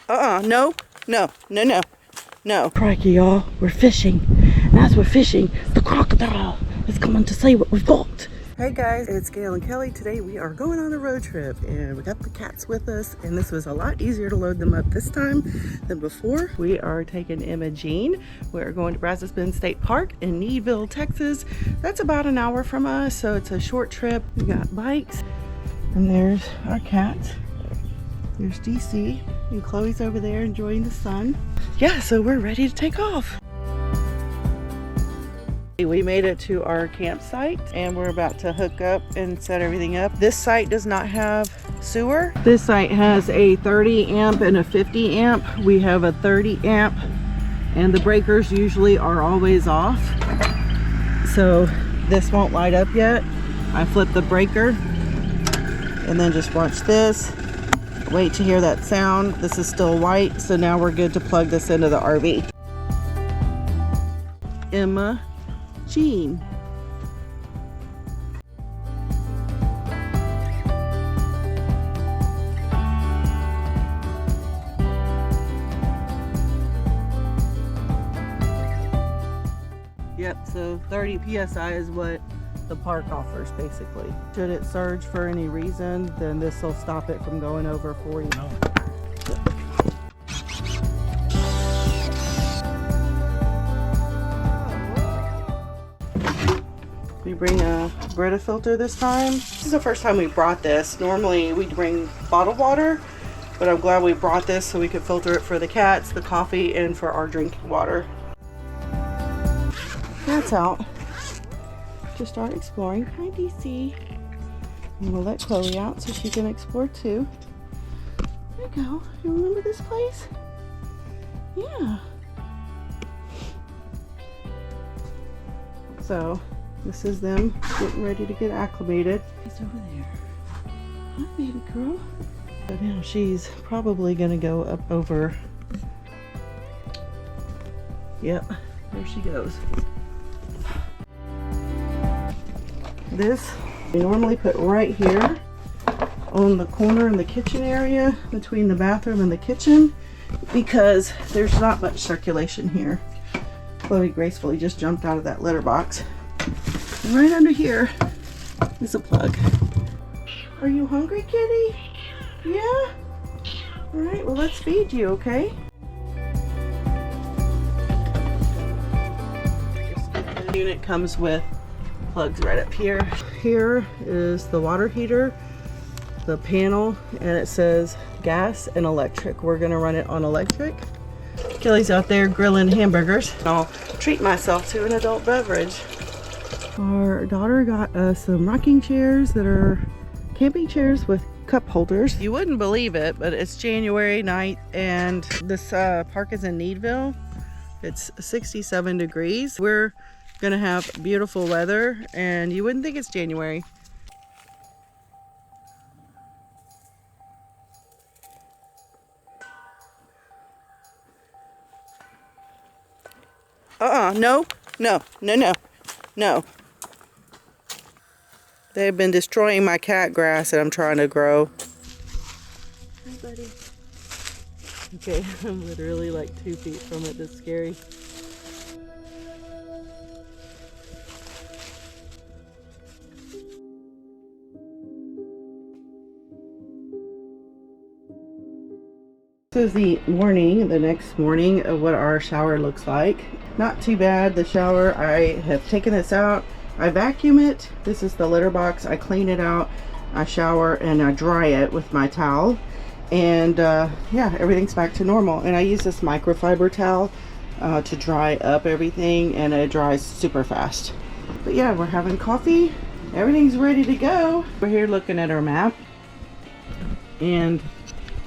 No, no, no, no, no. Crikey, y'all, we're fishing. And as we're fishing, the crocodile is coming to see what we've got. Hey guys, it's Gail and Kelly. Today we are going on a road trip and we got the cats with us, and this was a lot easier to load them up this time than before. We are taking Imagine. We're going to Brazos Bend State Park in Needville, Texas. That's about an hour from us, so it's a short trip. We got bikes, and there's our cats. There's DC, and Chloe's over there enjoying the sun. Yeah, so we're ready to take off. We made it to our campsite and we're about to hook up and set everything up. This site does not have sewer. This site has a 30 amp and a 50 amp. We have a 30 amp and the breakers usually are always off. So this won't light up yet. I flip the breaker and then just watch this. Wait to hear that sound. This is still white, so now we're good to plug this into the RV. Emma Jean. Yep, so 30 psi is what the park offers basically. Should it surge for any reason, then this will stop it from going over 40. No. We bring a Brita filter this time. This is the first time we brought this. Normally we bring bottled water, but I'm glad we brought this so we could filter it for the cats, the coffee, and for our drinking water. That's out to start exploring. Hi DC. I'm gonna let Chloe out so she can explore too. There you go. You remember this place? Yeah. So this is them getting ready to get acclimated. He's over there. Hi, baby girl. So now she's probably gonna go up over. Yep, there she goes. This we normally put right here on the corner in the kitchen area between the bathroom and the kitchen because there's not much circulation here. Chloe gracefully just jumped out of that litter box. And right under here is a plug. Are you hungry, kitty? Yeah? All right, well, let's feed you, okay? The unit comes with plugs right up here. Here is the water heater, the panel, and it says gas and electric. We're gonna run it on electric. Kelly's out there grilling hamburgers. I'll treat myself to an adult beverage. Our daughter got us some rocking chairs that are camping chairs with cup holders. You wouldn't believe it, but it's January 9th and this park is in Needville. It's 67 degrees. We're gonna have beautiful weather and you wouldn't think it's January. No, no, no, no, no. They've been destroying my cat grass that I'm trying to grow. Hi, buddy. Okay, I'm literally like 2 feet from it. That's scary. This is the morning, the next morning of what our shower looks like. Not too bad, the shower. I have taken this out. I vacuum it. This is the litter box. I clean it out. I shower and I dry it with my towel. And yeah, everything's back to normal. And I use this microfiber towel to dry up everything, and it dries super fast. But yeah, we're having coffee. Everything's ready to go. We're here looking at our map. And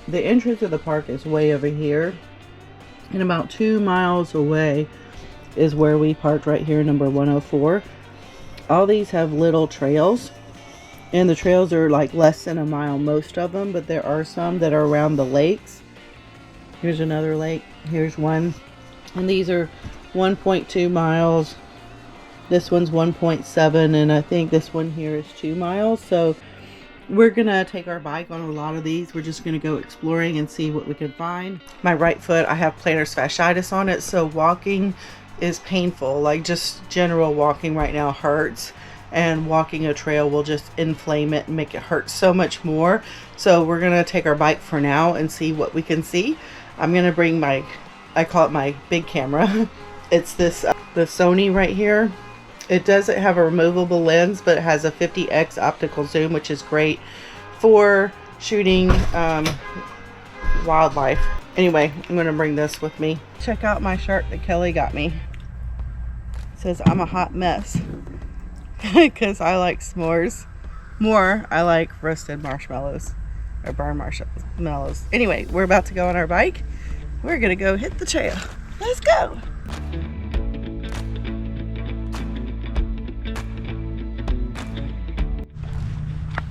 the entrance of the park is way over here, and about 2 miles away is where we parked, right here, number 104. All these have little trails, and the trails are like less than a mile, most of them, but there are some that are around the lakes. Here's another lake, here's one, and these are 1.2 miles. This one's 1.7, and I think this one here is 2 miles. So We're gonna take our bike on a lot of these. We're just gonna go exploring and see what we can find. My right foot, I have plantar fasciitis on it, so walking is painful. Like just general walking right now hurts, and walking a trail will just inflame it and make it hurt so much more. So we're gonna take our bike for now and see what we can see. I'm gonna bring my, I call it my big camera. It's this the Sony right here. It doesn't have a removable lens, but it has a 50x optical zoom, which is great for shooting wildlife. Anyway, I'm gonna bring this with me. Check out my shirt that Kelly got me. It says I'm a hot mess because I like s'mores more. I like roasted marshmallows or burned marshmallows. Anyway, we're about to go on our bike. We're gonna go hit the trail. Let's go.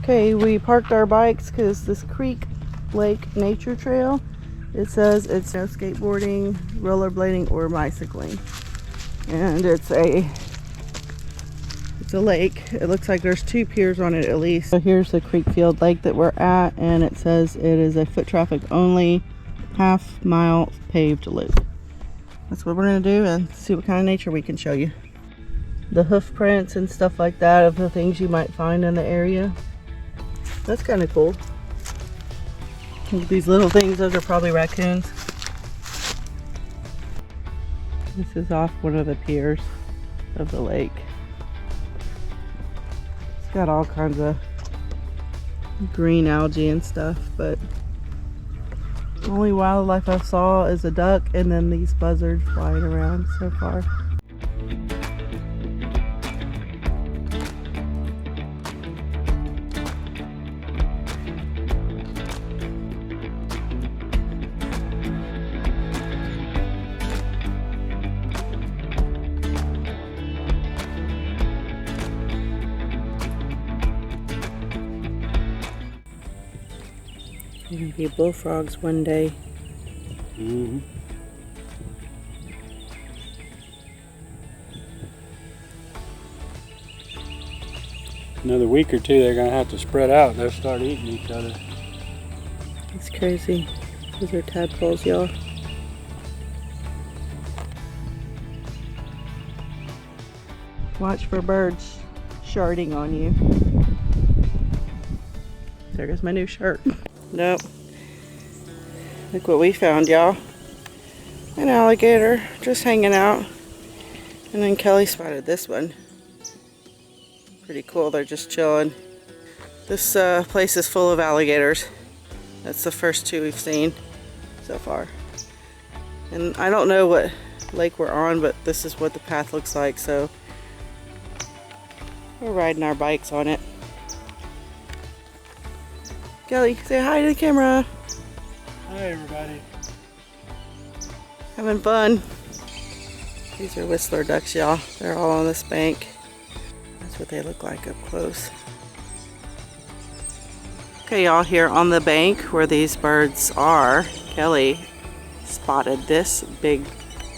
Okay, we parked our bikes because this Creek Lake Nature Trail, it says it's no skateboarding, rollerblading, or bicycling. And it's a lake. It looks like there's 2 piers on it at least. So here's the Creekfield Lake that we're at, and it says it is a foot traffic only half-mile paved loop. That's what we're gonna do and see what kind of nature we can show you. The hoof prints and stuff like that of the things you might find in the area. That's kind of cool. Look at these little things. Those are probably raccoons. This is off one of the piers of the lake. It's got all kinds of green algae and stuff, but the only wildlife I saw is a duck and then these buzzards flying around so far. There's gonna be bullfrogs one day. Mm-hmm. Another week or two, they're gonna have to spread out. They'll start eating each other. It's crazy. Those are tadpoles, y'all. Watch for birds sharding on you. There goes my new shirt. Nope. Look what we found, y'all. An alligator just hanging out. And then Kelly spotted this one. Pretty cool. They're just chilling. This place is full of alligators. That's the first 2 we've seen so far. And I don't know what lake we're on, but this is what the path looks like. So we're riding our bikes on it. Kelly, say hi to the camera. Hi, everybody. Having fun. These are whistler ducks, y'all. They're all on this bank. That's what they look like up close. Okay, y'all, here on the bank where these birds are, Kelly spotted this big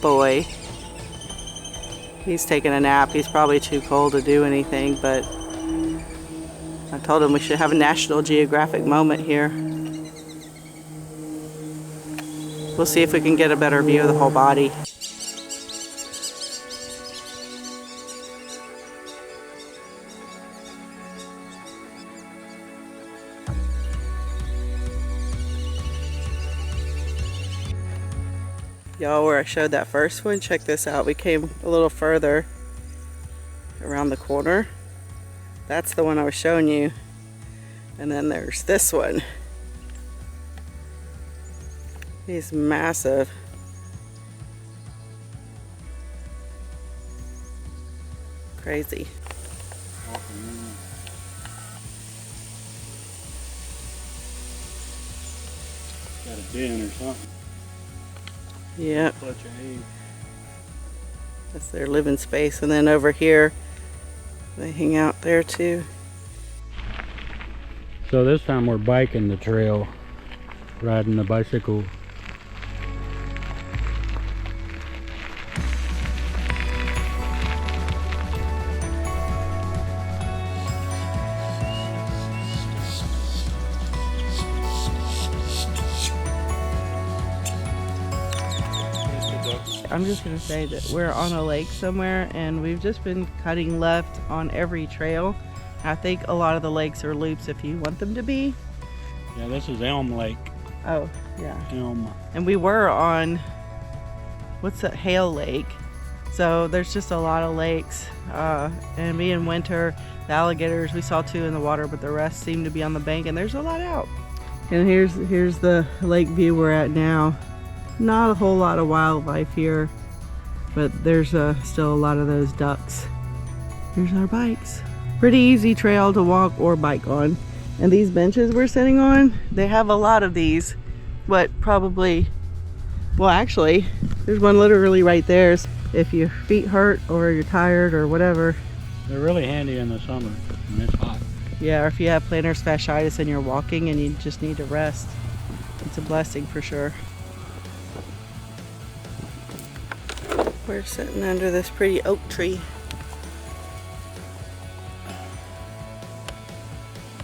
boy. He's taking a nap. He's probably too cold to do anything, but I told him we should have a National Geographic moment here. We'll see if we can get a better view of the whole body. Y'all, where I showed that first one, check this out. We came a little further around the corner. That's the one I was showing you. And then there's this one. He's massive. Crazy. Got a den or something. Yep. Clutch of hay. That's their living space. And then over here, they hang out there too. So this time we're biking the trail, riding the bicycle. I'm just gonna say that we're on a lake somewhere, and we've just been cutting left on every trail. I think a lot of the lakes are loops if you want them to be. Yeah, this is Elm Lake. Oh, yeah. Elm. And we were on, what's that, Hale Lake. So there's just a lot of lakes. And me and Winter, the alligators, we saw 2 in the water, but the rest seem to be on the bank, and there's a lot out. And here's the lake view we're at now. Not a whole lot of wildlife here, but there's still a lot of those ducks. Here's our bikes. Pretty easy trail to walk or bike on. And these benches we're sitting on, they have a lot of these. What probably, well actually, there's one literally right there. If your feet hurt or you're tired or whatever. They're really handy in the summer when it's hot. Yeah, or if you have plantar fasciitis and you're walking and you just need to rest. It's a blessing for sure. We're sitting under this pretty oak tree.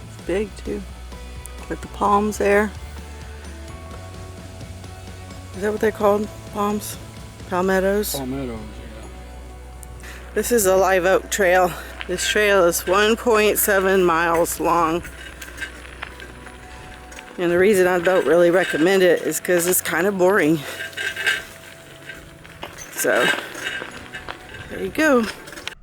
It's big too, with the palms there. Is that what they're called? Palms? Palmettos? Palmettos, yeah. This is a live oak trail. This trail is 1.7 miles long. And the reason I don't really recommend it is because it's kind of boring. So, there you go.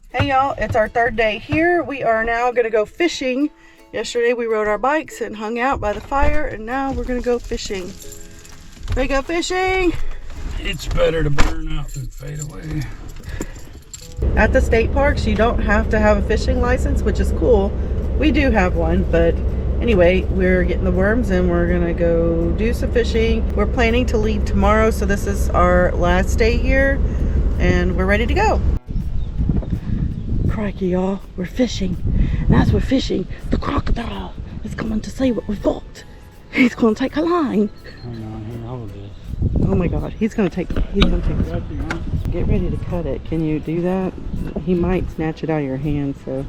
Hey y'all, it's our 3rd day here. We are now gonna go fishing. Yesterday we rode our bikes and hung out by the fire, and now we're gonna go fishing. Ready to go fishing? It's better to burn out than fade away. At the state parks, you don't have to have a fishing license, which is cool. We do have one, but anyway, we're getting the worms and we're gonna go do some fishing. We're planning to leave tomorrow, so this is our last day here, and we're ready to go. Crikey, y'all, we're fishing. And as we're fishing, the crocodile is coming to see what we've got. He's gonna take a line. Hang on, here, hold this. Oh my God, he's gonna take it. Get ready to cut it. Can you do that? He might snatch it out of your hand, so.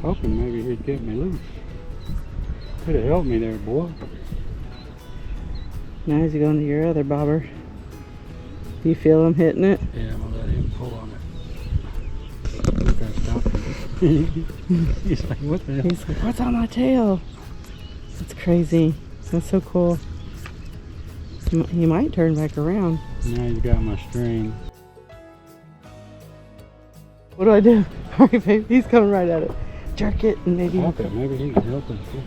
Hoping maybe he'd get me loose. Could have helped me there, boy. Now he's going to your other bobber. Do you feel him hitting it? Yeah, I'm gonna let him pull on it. I'm gonna stop him. He's like, what the hell? He's like, what's on my tail? That's crazy. That's so cool. He might turn back around. Now he's got my string. What do I do? Alright, babe, he's coming right at it. Jerk it and maybe. Okay, maybe he can help us get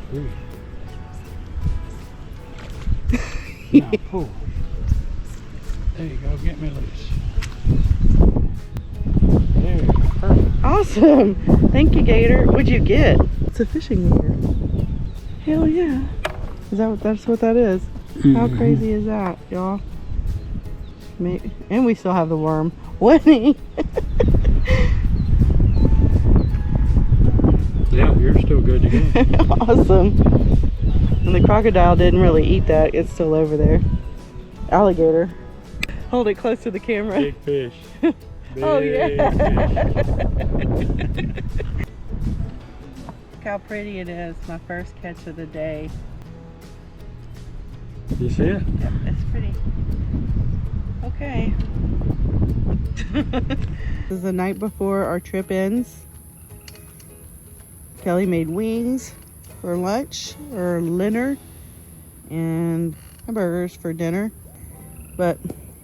free. Now pull. There you go, get me loose. There, perfect. Awesome! Thank you, Gator. What'd you get? It's a fishing lure. Hell yeah. That's what that is? How crazy is that, y'all? And we still have the worm. Wouldn't he? Yeah, you're still good to go. Awesome. And the crocodile didn't really eat that. It's still over there. Alligator. Hold it close to the camera. Big fish. Big Oh yeah. fish. Look how pretty it is. My first catch of the day. You see it? Yep, it's pretty. Okay. This is the night before our trip ends. Kelly made wings for lunch or dinner and hamburgers for dinner. But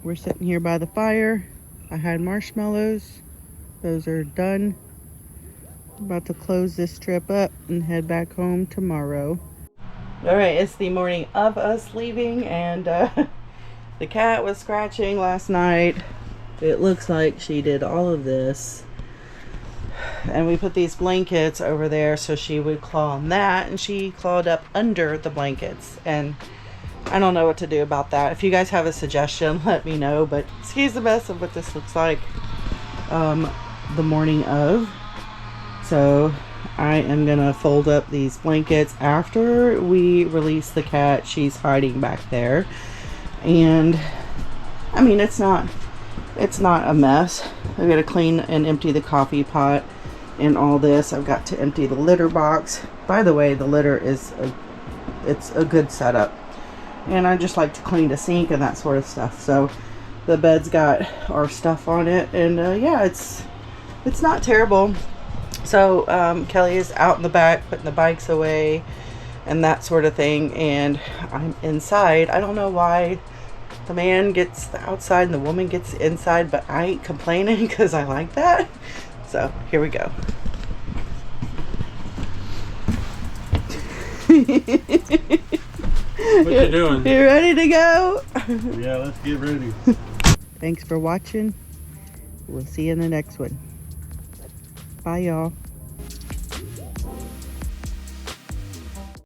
we're sitting here by the fire. I had marshmallows. Those are done. I'm about to close this trip up and head back home tomorrow. All right, it's the morning of us leaving, and the cat was scratching last night. It looks like she did all of this. And we put these blankets over there so she would claw on that, and she clawed up under the blankets. And I don't know what to do about that. If you guys have a suggestion, let me know. But excuse the mess of what this looks like the morning of. So I am gonna fold up these blankets after we release the cat. She's hiding back there, and I mean it's not a mess. I've got to clean and empty the coffee pot and all this. I've got to empty the litter box. By the way, the litter is it's a good setup, and I just like to clean the sink and that sort of stuff. So The bed's got our stuff on it, and yeah, it's not terrible. So Kelly is out in the back putting the bikes away and that sort of thing, and I'm inside. I don't know why the man gets the outside and the woman gets the inside, but I ain't complaining because I like that. So here we go. What you doing? You ready to go? Yeah, let's get ready. Thanks for watching. We'll see you in the next one. Bye, y'all.